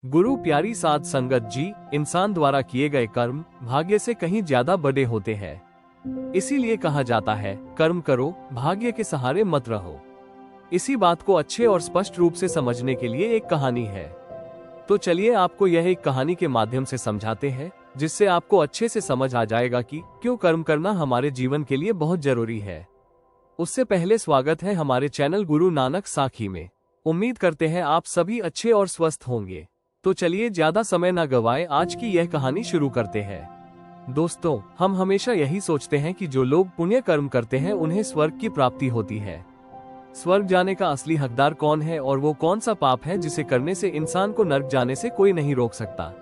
गुरु प्यारी साध संगत जी, इंसान द्वारा किए गए कर्म भाग्य से कहीं ज्यादा बड़े होते हैं। इसीलिए कहा जाता है, कर्म करो, भाग्य के सहारे मत रहो। इसी बात को अच्छे और स्पष्ट रूप से समझने के लिए एक कहानी है। तो चलिए आपको यह एक कहानी के माध्यम से समझाते हैं, जिससे आपको अच्छे से समझ आ जाएगा कि क्यों कर्म करना हमारे जीवन के लिए बहुत जरूरी है। उससे पहले स्वागत है हमारे चैनल गुरु नानक साखी में। उम्मीद करते हैं आप सभी अच्छे और स्वस्थ होंगे। तो चलिए ज्यादा समय न गवाएं, आज की यह कहानी शुरू करते हैं। दोस्तों, हम हमेशा यही सोचते हैं कि जो लोग पुण्य कर्म करते हैं उन्हें स्वर्ग की प्राप्ति होती है। स्वर्ग जाने का असली हकदार कौन है और वो कौन सा पाप है जिसे करने से इंसान को नर्क जाने से कोई नहीं रोक सकता।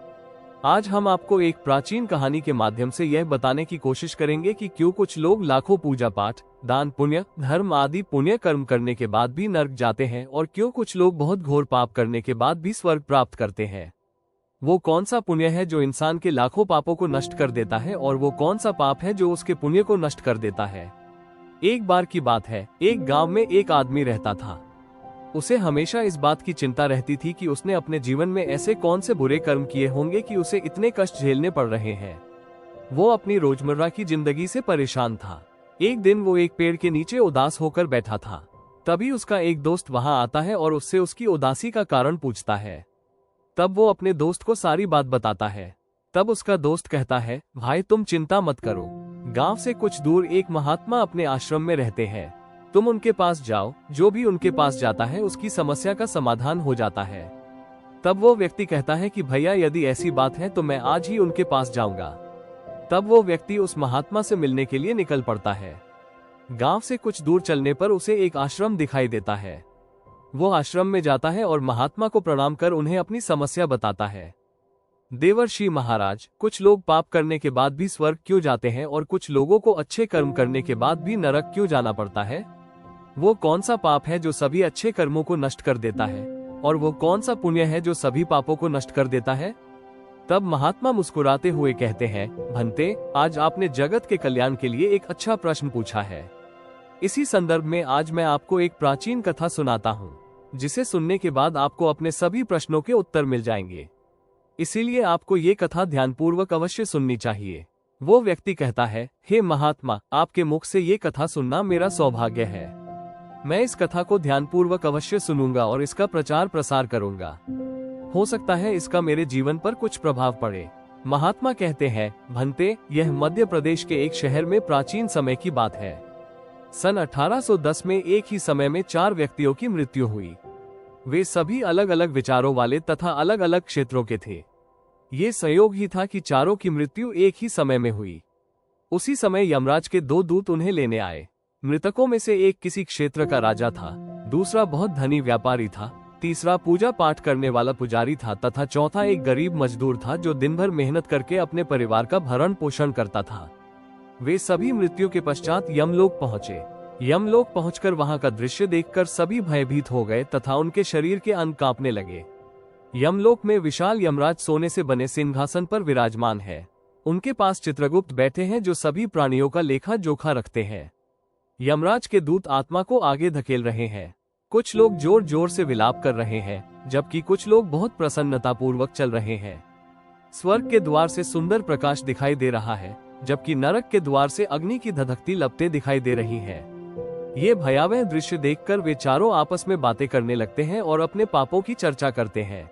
आज हम आपको एक प्राचीन कहानी के माध्यम से यह बताने की कोशिश करेंगे कि क्यों कुछ लोग लाखों पूजा पाठ, दान पुण्य, धर्म आदि पुण्य कर्म करने के बाद भी नर्क जाते हैं और क्यों कुछ लोग बहुत घोर पाप करने के बाद भी स्वर्ग प्राप्त करते हैं। वो कौन सा पुण्य है जो इंसान के लाखों पापों को नष्ट कर देता है और वो कौन सा पाप है जो उसके पुण्य को नष्ट कर देता है। एक बार की बात है, एक गाँव में एक आदमी रहता था। उसे हमेशा इस बात की चिंता रहती थी कि उसने अपने जीवन में ऐसे कौन से बुरे कर्म किए होंगे कि उसे इतने कष्ट झेलने पड़ रहे हैं। वो अपनी रोजमर्रा की जिंदगी से परेशान था। एक दिन वो एक पेड़ के नीचे उदास होकर बैठा था। तभी उसका एक दोस्त वहां आता है और उससे उसकी उदासी का कारण पूछता है। तब वो अपने दोस्त को सारी बात बताता है। तब उसका दोस्त कहता है, भाई तुम चिंता मत करो, गांव से कुछ दूर एक महात्मा अपने आश्रम में रहते हैं, तुम उनके पास जाओ, जो भी उनके पास जाता है उसकी समस्या का समाधान हो जाता है। तब वो व्यक्ति कहता है कि भैया यदि ऐसी बात है तो मैं आज ही उनके पास जाऊंगा। तब वो व्यक्ति उस महात्मा से मिलने के लिए निकल पड़ता है। गांव से कुछ दूर चलने पर उसे एक आश्रम दिखाई देता है। वो आश्रम में जाता है और महात्मा को प्रणाम कर उन्हें अपनी समस्या बताता है। देवर्षि महाराज, कुछ लोग पाप करने के बाद भी स्वर्ग क्यों जाते हैं और कुछ लोगों को अच्छे कर्म करने के बाद भी नरक क्यों जाना पड़ता है? वो कौन सा पाप है जो सभी अच्छे कर्मों को नष्ट कर देता है और वो कौन सा पुण्य है जो सभी पापों को नष्ट कर देता है? तब महात्मा मुस्कुराते हुए कहते हैं, भंते, आज आपने जगत के कल्याण के लिए एक अच्छा प्रश्न पूछा है। इसी संदर्भ में आज मैं आपको एक प्राचीन कथा सुनाता हूँ, जिसे सुनने के बाद आपको अपने सभी प्रश्नों के उत्तर मिल जाएंगे। इसीलिए आपको ये कथा ध्यानपूर्वक अवश्य सुननी चाहिए। वो व्यक्ति कहता है, हे महात्मा, आपके मुख से ये कथा सुनना मेरा सौभाग्य है। मैं इस कथा को ध्यानपूर्वक अवश्य सुनूंगा और इसका प्रचार प्रसार करूंगा। हो सकता है इसका मेरे जीवन पर कुछ प्रभाव पड़े। महात्मा कहते हैं, भंते, यह मध्य प्रदेश के एक शहर में प्राचीन समय की बात है। सन 1810 में एक ही समय में 4 व्यक्तियों की मृत्यु हुई। वे सभी अलग अलग विचारों वाले तथा अलग अलग क्षेत्रों के थे। ये संयोग ही था कि चारों की मृत्यु एक ही समय में हुई। उसी समय यमराज के 2 दूत उन्हें लेने आए। मृतकों में से एक किसी क्षेत्र का राजा था, दूसरा बहुत धनी व्यापारी था, तीसरा पूजा पाठ करने वाला पुजारी था तथा चौथा एक गरीब मजदूर था जो दिन भर मेहनत करके अपने परिवार का भरण पोषण करता था। वे सभी मृत्यु के पश्चात यमलोक पहुंचे। यमलोक पहुंचकर वहां का दृश्य देखकर सभी भयभीत हो गए तथा उनके शरीर के अंग कांपने लगे। यमलोक में विशाल यमराज सोने से बने सिंहासन पर विराजमान है। उनके पास चित्रगुप्त बैठे हैं जो सभी प्राणियों का लेखा जोखा रखते हैं। यमराज के दूत आत्मा को आगे धकेल रहे हैं। कुछ लोग जोर जोर से विलाप कर रहे हैं, जबकि कुछ लोग बहुत प्रसन्नतापूर्वक चल रहे हैं। स्वर्ग के द्वार से सुंदर प्रकाश दिखाई दे रहा है, जबकि नरक के द्वार से अग्नि की धधकती लपटें दिखाई दे रही हैं। ये भयावह दृश्य देखकर वे चारों आपस में बातें करने लगते हैं और अपने पापों की चर्चा करते हैं।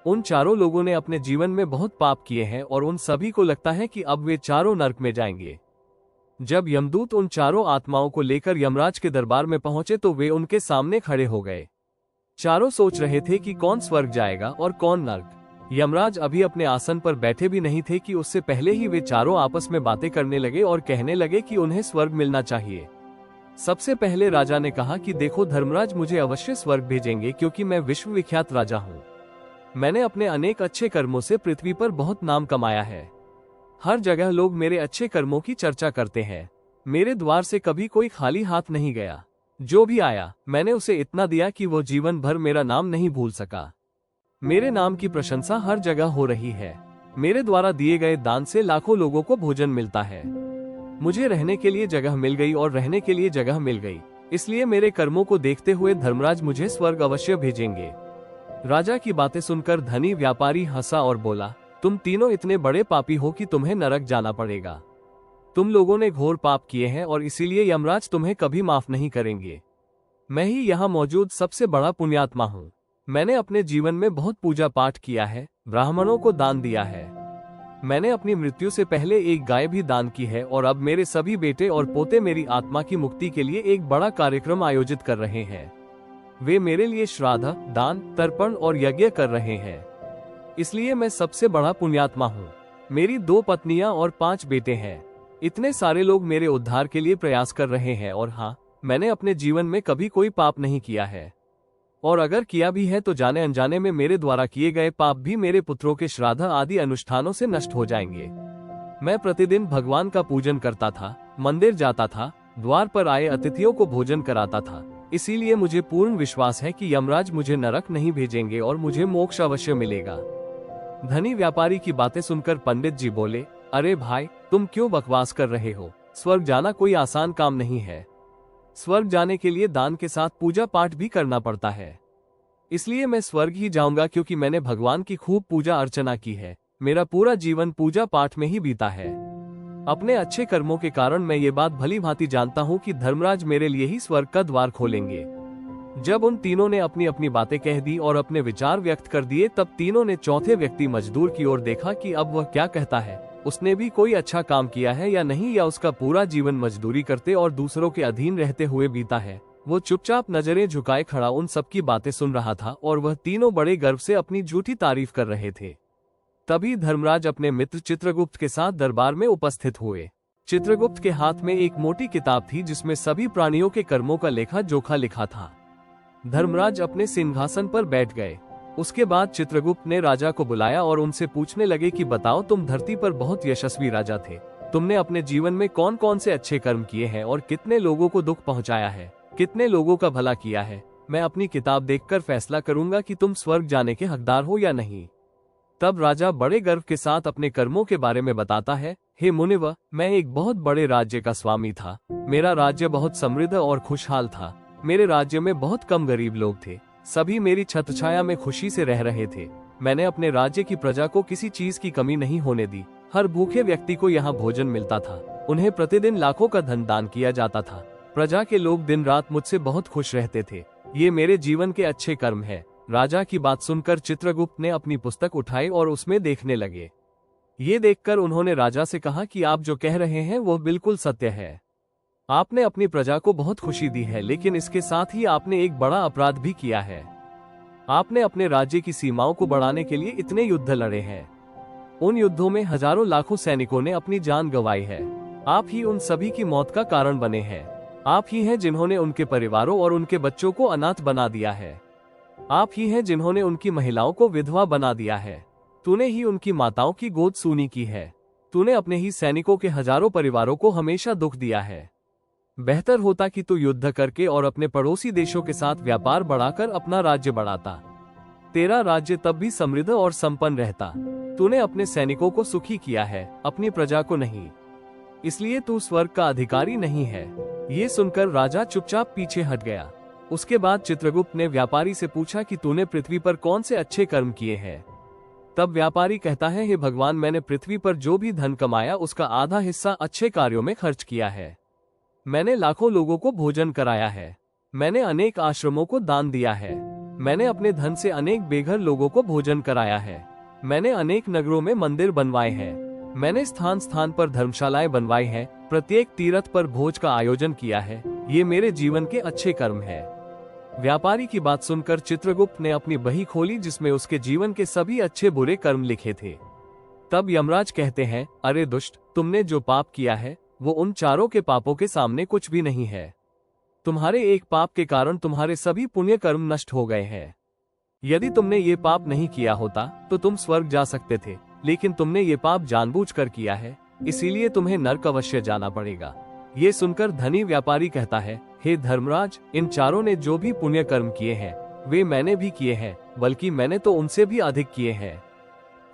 उन चारों लोगों ने अपने जीवन में बहुत पाप किए हैं और उन सभी को लगता है कि अब वे चारों नरक में जाएंगे। जब यमदूत उन चारों आत्माओं को लेकर यमराज के दरबार में पहुंचे तो वे उनके सामने खड़े हो गए। चारों सोच रहे थे कि कौन स्वर्ग जाएगा और कौन नर्क। यमराज अभी अपने आसन पर बैठे भी नहीं थे कि उससे पहले ही वे चारों आपस में बातें करने लगे और कहने लगे कि उन्हें स्वर्ग मिलना चाहिए। सबसे पहले राजा ने कहा कि देखो धर्मराज, मुझे अवश्य स्वर्ग भेजेंगे क्योंकि मैं विश्वविख्यात राजा हूँ। मैंने अपने अनेक अच्छे कर्मों से पृथ्वी पर बहुत नाम कमाया है। हर जगह लोग मेरे अच्छे कर्मों की चर्चा करते हैं। मेरे द्वार से कभी कोई खाली हाथ नहीं गया। जो भी आया मैंने उसे इतना दिया कि वो जीवन भर मेरा नाम नहीं भूल सका। मेरे नाम की प्रशंसा हर जगह हो रही है। मेरे द्वारा दिए गए दान से लाखों लोगों को भोजन मिलता है। मुझे रहने के लिए जगह मिल गई और रहने के लिए जगह मिल गई, इसलिए मेरे कर्मों को देखते हुए धर्मराज मुझे स्वर्ग अवश्य भेजेंगे। राजा की बातें सुनकर धनी व्यापारी हंसा और बोला, तुम तीनों इतने बड़े पापी हो कि तुम्हें नरक जाना पड़ेगा। तुम लोगों ने घोर पाप किए हैं और इसीलिए यमराज तुम्हें कभी माफ नहीं करेंगे। मैं ही यहाँ मौजूद सबसे बड़ा पुण्यात्मा हूँ। मैंने अपने जीवन में बहुत पूजा पाठ किया है, ब्राह्मणों को दान दिया है। मैंने अपनी मृत्यु से पहले एक गाय भी दान की है और अब मेरे सभी बेटे और पोते मेरी आत्मा की मुक्ति के लिए एक बड़ा कार्यक्रम आयोजित कर रहे हैं। वे मेरे लिए श्राद्ध, दान, तर्पण और यज्ञ कर रहे हैं। इसलिए मैं सबसे बड़ा पुण्यात्मा हूँ। मेरी 2 पत्नियां और 5 बेटे हैं। इतने सारे लोग मेरे उद्धार के लिए प्रयास कर रहे हैं और हाँ, मैंने अपने जीवन में कभी कोई पाप नहीं किया है। और अगर किया भी है तो जाने अनजाने में मेरे द्वारा किए गए पाप भी मेरे पुत्रों के श्राद्ध आदि अनुष्ठानों से नष्ट हो जाएंगे। मैं प्रतिदिन भगवान का पूजन करता था, मंदिर जाता था, द्वार पर आए अतिथियों को भोजन कराता था। इसीलिए मुझे पूर्ण विश्वास है कि यमराज मुझे नरक नहीं भेजेंगे और मुझे मोक्ष अवश्य मिलेगा। धनी व्यापारी की बातें सुनकर पंडित जी बोले, अरे भाई, तुम क्यों बकवास कर रहे हो? स्वर्ग जाना कोई आसान काम नहीं है। स्वर्ग जाने के लिए दान के साथ पूजा पाठ भी करना पड़ता है। इसलिए मैं स्वर्ग ही जाऊंगा क्योंकि मैंने भगवान की खूब पूजा अर्चना की है। मेरा पूरा जीवन पूजा पाठ में ही बीता है। अपने अच्छे कर्मों के कारण मैं ये बात भली भांति जानता हूँ कि धर्मराज मेरे लिए ही स्वर्ग का द्वार खोलेंगे। जब उन तीनों ने अपनी अपनी बातें कह दी और अपने विचार व्यक्त कर दिए, तब तीनों ने चौथे व्यक्ति मजदूर की ओर देखा कि अब वह क्या कहता है। उसने भी कोई अच्छा काम किया है या नहीं, या उसका पूरा जीवन मजदूरी करते और दूसरों के अधीन रहते हुए बीता है। वो चुपचाप नजरें झुकाए खड़ा उन सबकी बातें सुन रहा था और वह तीनों बड़े गर्व से अपनी झूठी तारीफ कर रहे थे। तभी धर्मराज अपने मित्र चित्रगुप्त के साथ दरबार में उपस्थित हुए। चित्रगुप्त के हाथ में एक मोटी किताब थी जिसमें सभी प्राणियों के कर्मों का लेखा जोखा लिखा था। धर्मराज अपने सिंहासन पर बैठ गए। उसके बाद चित्रगुप्त ने राजा को बुलाया और उनसे पूछने लगे कि बताओ, तुम धरती पर बहुत यशस्वी राजा थे। तुमने अपने जीवन में कौन कौन से अच्छे कर्म किए हैं और कितने लोगों को दुख पहुंचाया है, कितने लोगों का भला किया है। मैं अपनी किताब देखकर फैसला करूंगा कि तुम स्वर्ग जाने के हकदार हो या नहीं। तब राजा बड़े गर्व के साथ अपने कर्मों के बारे में बताता है, हे मुनिव, मैं एक बहुत बड़े राज्य का स्वामी था। मेरा राज्य बहुत समृद्ध और खुशहाल था। मेरे राज्य में बहुत कम गरीब लोग थे। सभी मेरी छत्रछाया में खुशी से रह रहे थे। मैंने अपने राज्य की प्रजा को किसी चीज की कमी नहीं होने दी। हर भूखे व्यक्ति को यहाँ भोजन मिलता था। उन्हें प्रतिदिन लाखों का धन दान किया जाता था। प्रजा के लोग दिन रात मुझसे बहुत खुश रहते थे। ये मेरे जीवन के अच्छे कर्म है। राजा की बात सुनकर चित्रगुप्त ने अपनी पुस्तक उठाई और उसमें देखने लगे। ये देखकर उन्होंने राजा से कहा कि आप जो कह रहे हैं वो बिल्कुल सत्य है। आपने अपनी प्रजा को बहुत खुशी दी है, लेकिन इसके साथ ही आपने एक बड़ा अपराध भी किया है। आपने अपने राज्य की सीमाओं को बढ़ाने के लिए इतने युद्ध लड़े हैं। उन युद्धों में हजारों लाखों सैनिकों ने अपनी जान गंवाई है। आप ही उन सभी की मौत का कारण बने हैं। आप ही हैं जिन्होंने उनके परिवारों और उनके बच्चों को अनाथ बना दिया है। आप ही हैं जिन्होंने उनकी महिलाओं को विधवा बना दिया है। तूने ही उनकी माताओं की गोद सूनी की है। तूने अपने ही सैनिकों के हजारों परिवारों को हमेशा दुख दिया है। बेहतर होता कि तू युद्ध करके और अपने पड़ोसी देशों के साथ व्यापार बढ़ाकर अपना राज्य बढ़ाता। तेरा राज्य तब भी समृद्ध और संपन्न रहता। तूने अपने सैनिकों को सुखी किया है, अपनी प्रजा को नहीं। इसलिए तू स्वर्ग का अधिकारी नहीं है। ये सुनकर राजा चुपचाप पीछे हट गया। उसके बाद चित्रगुप्त ने व्यापारी से पूछा कि तूने पृथ्वी पर कौन से अच्छे कर्म किए हैं। तब व्यापारी कहता है, हे भगवान, मैंने पृथ्वी पर जो भी धन कमाया उसका आधा हिस्सा अच्छे कार्यों में खर्च किया है। मैंने लाखों लोगों को भोजन कराया है। मैंने अनेक आश्रमों को दान दिया है। मैंने अपने धन से अनेक बेघर लोगों को भोजन कराया है। मैंने अनेक नगरों में मंदिर बनवाए हैं। मैंने स्थान स्थान पर धर्मशालाएं बनवाई हैं। प्रत्येक तीर्थ पर भोज का आयोजन किया है। ये मेरे जीवन के अच्छे कर्म है। व्यापारी की बात सुनकर चित्रगुप्त ने अपनी बही खोली जिसमें उसके जीवन के सभी अच्छे बुरे कर्म लिखे थे। तब यमराज कहते हैं, अरे दुष्ट, तुमने जो पाप किया है वो उन चारों के पापों के सामने कुछ भी नहीं है। तुम्हारे एक पाप के कारण तुम्हारे सभी पुण्य कर्म नष्ट हो गए हैं। यदि तुमने ये पाप नहीं किया होता तो तुम स्वर्ग जा सकते थे, लेकिन तुमने ये पाप जानबूझकर किया है, इसीलिए तुम्हें नरक अवश्य जाना पड़ेगा। ये सुनकर धनी व्यापारी कहता है, हे धर्मराज, इन चारों ने जो भी पुण्य कर्म किए हैं वे मैंने भी किए हैं, बल्कि मैंने तो उनसे भी अधिक किए हैं।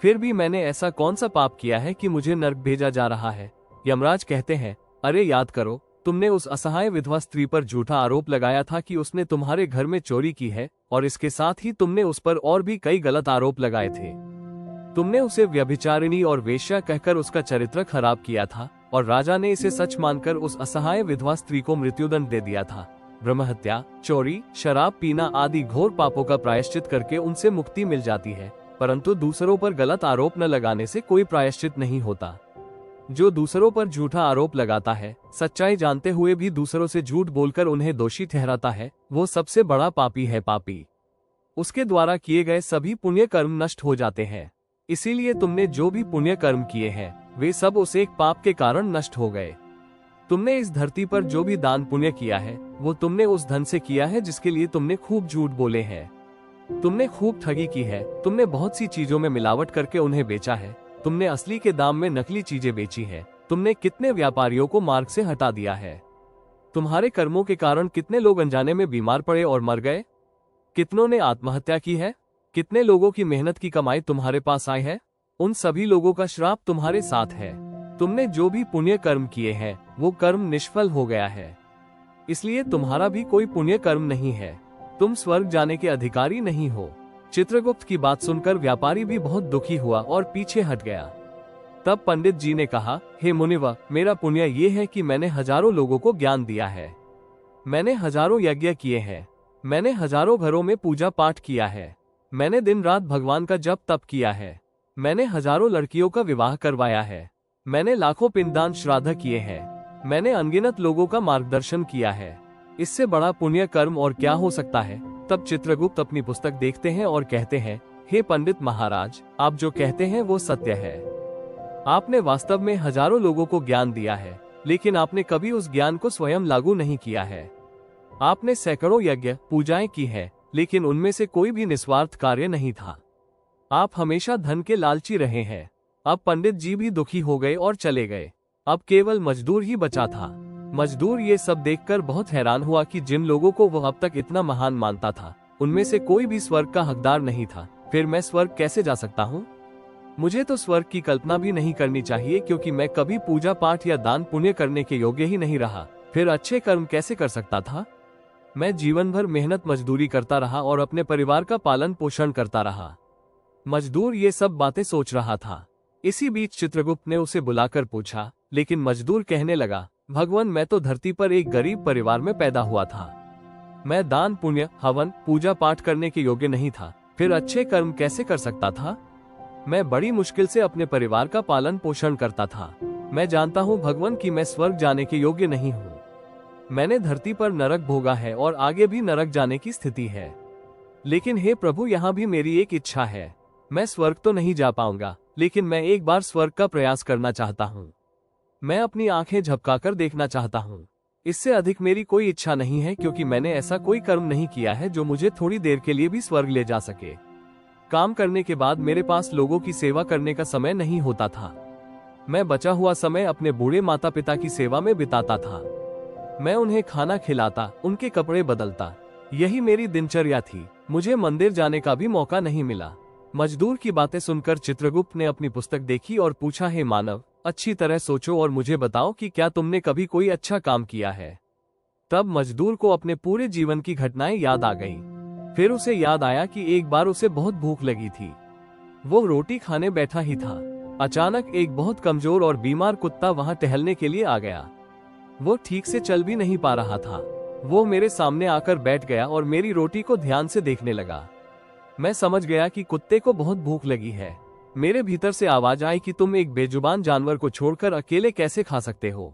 फिर भी मैंने ऐसा कौन सा पाप किया है कि मुझे नरक भेजा जा रहा है? यमराज कहते हैं, अरे याद करो, तुमने उस असहाय विधवा स्त्री पर झूठा आरोप लगाया था कि उसने तुम्हारे घर में चोरी की है, और इसके साथ ही तुमने उस पर और भी कई गलत आरोप लगाए थे। तुमने उसे व्यभिचारिणी और वेश्या कहकर उसका चरित्र खराब किया था, और राजा ने इसे सच मानकर उस असहाय विधवा स्त्री को मृत्युदंड दे दिया था। ब्रह्महत्या, चोरी, शराब पीना आदि घोर पापों का प्रायश्चित करके उनसे मुक्ति मिल जाती है, परंतु दूसरों पर गलत आरोप न लगाने से कोई प्रायश्चित नहीं होता। जो दूसरों पर झूठा आरोप लगाता है, सच्चाई जानते हुए भी दूसरों से झूठ बोलकर उन्हें दोषी ठहराता है, वो सबसे बड़ा पापी है। पापी उसके द्वारा किए गए सभी पुण्य कर्म नष्ट हो जाते हैं। इसीलिए तुमने जो भी पुण्य कर्म किए हैं, वे सब उस एक पाप के कारण नष्ट हो गए। तुमने इस धरती पर जो भी दान पुण्य किया है, वो तुमने उस धन से किया है जिसके लिए तुमने खूब झूठ बोले हैं। तुमने खूब ठगी की है। तुमने बहुत सी चीजों में मिलावट करके उन्हें बेचा है। तुमने असली के दाम में नकली चीजें बेची है। तुमने कितने व्यापारियों को मार्ग से हटा दिया है। तुम्हारे कर्मों के कारण कितने लोग अनजाने में बीमार पड़े और मर गए। कितनों ने आत्महत्या की है। कितने लोगों की मेहनत की कमाई तुम्हारे पास आई है। उन सभी लोगों का श्राप तुम्हारे साथ है। तुमने जो भी पुण्य कर्म किए हैं, वो कर्म निष्फल हो गया है। इसलिए तुम्हारा भी कोई पुण्य कर्म नहीं है। तुम स्वर्ग जाने के अधिकारी नहीं हो। चित्रगुप्त की बात सुनकर व्यापारी भी बहुत दुखी हुआ और पीछे हट गया। तब पंडित जी ने कहा, हे मुनिवर, मेरा पुण्य ये है कि मैंने हजारों लोगों को ज्ञान दिया है। मैंने हजारों यज्ञ किए हैं। मैंने हजारों घरों में पूजा पाठ किया है। मैंने दिन रात भगवान का जप तप किया है। मैंने हजारों लड़कियों का विवाह करवाया है। मैंने लाखों पिंडदान श्राद्ध किए हैं। मैंने अनगिनत लोगों का मार्गदर्शन किया है। इससे बड़ा पुण्य कर्म और क्या हो सकता है। तब चित्रगुप्त अपनी पुस्तक देखते हैं और कहते हैं, हे पंडित महाराज, आप जो कहते हैं वो सत्य है। आपने वास्तव में हजारों लोगों को ज्ञान दिया है, लेकिन आपने कभी उस ज्ञान को स्वयं लागू नहीं किया है। आपने सैकड़ों यज्ञ पूजाएं की है, लेकिन उनमें से कोई भी निस्वार्थ कार्य नहीं था। आप हमेशा धन के लालची रहे हैं। अब पंडित जी भी दुखी हो गए और चले गए। अब केवल मजदूर ही बचा था। मजदूर ये सब देखकर बहुत हैरान हुआ कि जिन लोगों को वह अब तक इतना महान मानता था, उनमें से कोई भी स्वर्ग का हकदार नहीं था। फिर मैं स्वर्ग कैसे जा सकता हूँ। मुझे तो स्वर्ग की कल्पना भी नहीं करनी चाहिए, क्योंकि मैं कभी पूजा पाठ या दान पुण्य करने के योग्य ही नहीं रहा। फिर अच्छे कर्म कैसे कर सकता था। मैं जीवन भर मेहनत मजदूरी करता रहा और अपने परिवार का पालन पोषण करता रहा। मजदूर ये सब बातें सोच रहा था। इसी बीच चित्रगुप्त ने उसे बुलाकर पूछा, लेकिन मजदूर कहने लगा, भगवान, मैं तो धरती पर एक गरीब परिवार में पैदा हुआ था। मैं दान पुण्य, हवन, पूजा पाठ करने के योग्य नहीं था। फिर अच्छे कर्म कैसे कर सकता था। मैं बड़ी मुश्किल से अपने परिवार का पालन पोषण करता था। मैं जानता हूँ भगवान कि मैं स्वर्ग जाने के योग्य नहीं हूँ। मैंने धरती पर नरक भोगा है और आगे भी नरक जाने की स्थिति है। लेकिन हे प्रभु, यहाँ भी मेरी एक इच्छा है। मैं स्वर्ग तो नहीं जा पाऊंगा, लेकिन मैं एक बार स्वर्ग का प्रयास करना चाहता हूँ। मैं अपनी आंखें झपकाकर देखना चाहता हूँ। इससे अधिक मेरी कोई इच्छा नहीं है, क्योंकि मैंने ऐसा कोई कर्म नहीं किया है जो मुझे थोड़ी देर के लिए भी स्वर्ग ले जा सके। काम करने के बाद मेरे पास लोगों की सेवा करने का समय नहीं होता था। मैं बचा हुआ समय अपने बूढ़े माता पिता की सेवा में बिताता था। मैं उन्हें खाना खिलाता, उनके कपड़े बदलता। यही मेरी दिनचर्या थी। मुझे मंदिर जाने का भी मौका नहीं मिला। मजदूर की बातें सुनकर चित्रगुप्त ने अपनी पुस्तक देखी और पूछा, हे मानव, अच्छी तरह सोचो और मुझे बताओ कि क्या तुमने कभी कोई अच्छा काम किया है। तब मजदूर को अपने पूरे जीवन की घटनाएं याद आ गई। फिर उसे याद आया कि एक बार उसे बहुत भूख लगी थी। वो रोटी खाने बैठा ही था। अचानक एक बहुत कमजोर और बीमार कुत्ता वहां टहलने के लिए आ गया। वो ठीक से चल भी नहीं पा रहा था। वो मेरे सामने आकर बैठ गया और मेरी रोटी को ध्यान से देखने लगा। मैं समझ गया कि कुत्ते को बहुत भूख लगी है। मेरे भीतर से आवाज आई कि तुम एक बेजुबान जानवर को छोड़कर अकेले कैसे खा सकते हो।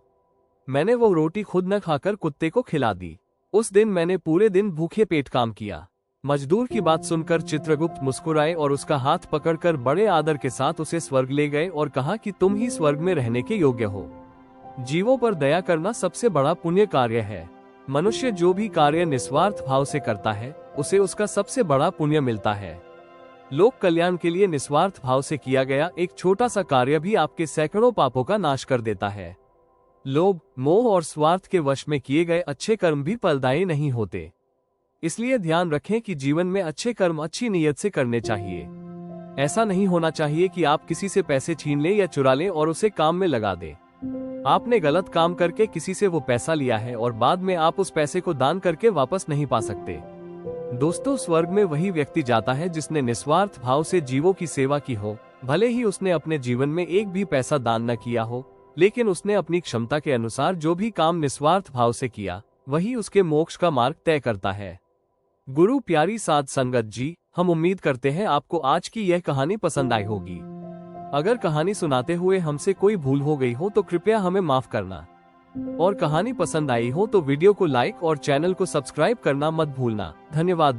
मैंने वो रोटी खुद न खाकर कुत्ते को खिला दी। उस दिन मैंने पूरे दिन भूखे पेट काम किया। मजदूर की बात सुनकर चित्रगुप्त मुस्कुराए और उसका हाथ पकड़कर बड़े आदर के साथ उसे स्वर्ग ले गए और कहा कि तुम ही स्वर्ग में रहने के योग्य हो। जीवों पर दया करना सबसे बड़ा पुण्य कार्य है। मनुष्य जो भी कार्य निस्वार्थ भाव से करता है, उसे उसका सबसे बड़ा पुण्य मिलता है। लोक कल्याण के लिए निस्वार्थ भाव से किया गया एक छोटा सा कार्य भी आपके सैकड़ों पापों का नाश कर देता है। लोभ, मोह और स्वार्थ के वश में किए गए अच्छे कर्म भी फलदायी नहीं होते। इसलिए ध्यान रखें कि जीवन में अच्छे कर्म अच्छी नीयत से करने चाहिए। ऐसा नहीं होना चाहिए कि आप किसी से पैसे छीन लें या चुरा लें और उसे काम में लगा दें। आपने गलत काम करके किसी से वो पैसा लिया है और बाद में आप उस पैसे को दान करके वापस नहीं पा सकते। दोस्तों, स्वर्ग में वही व्यक्ति जाता है जिसने निस्वार्थ भाव से जीवों की सेवा की हो। भले ही उसने अपने जीवन में एक भी पैसा दान न किया हो, लेकिन उसने अपनी क्षमता के अनुसार जो भी काम निस्वार्थ भाव से किया, वही उसके मोक्ष का मार्ग तय करता है। गुरु प्यारी साध संगत जी, हम उम्मीद करते हैं आपको आज की यह कहानी पसंद आई होगी। अगर कहानी सुनाते हुए हमसे कोई भूल हो गई हो तो कृपया हमें माफ करना, और कहानी पसंद आई हो तो वीडियो को लाइक और चैनल को सब्सक्राइब करना मत भूलना। धन्यवाद।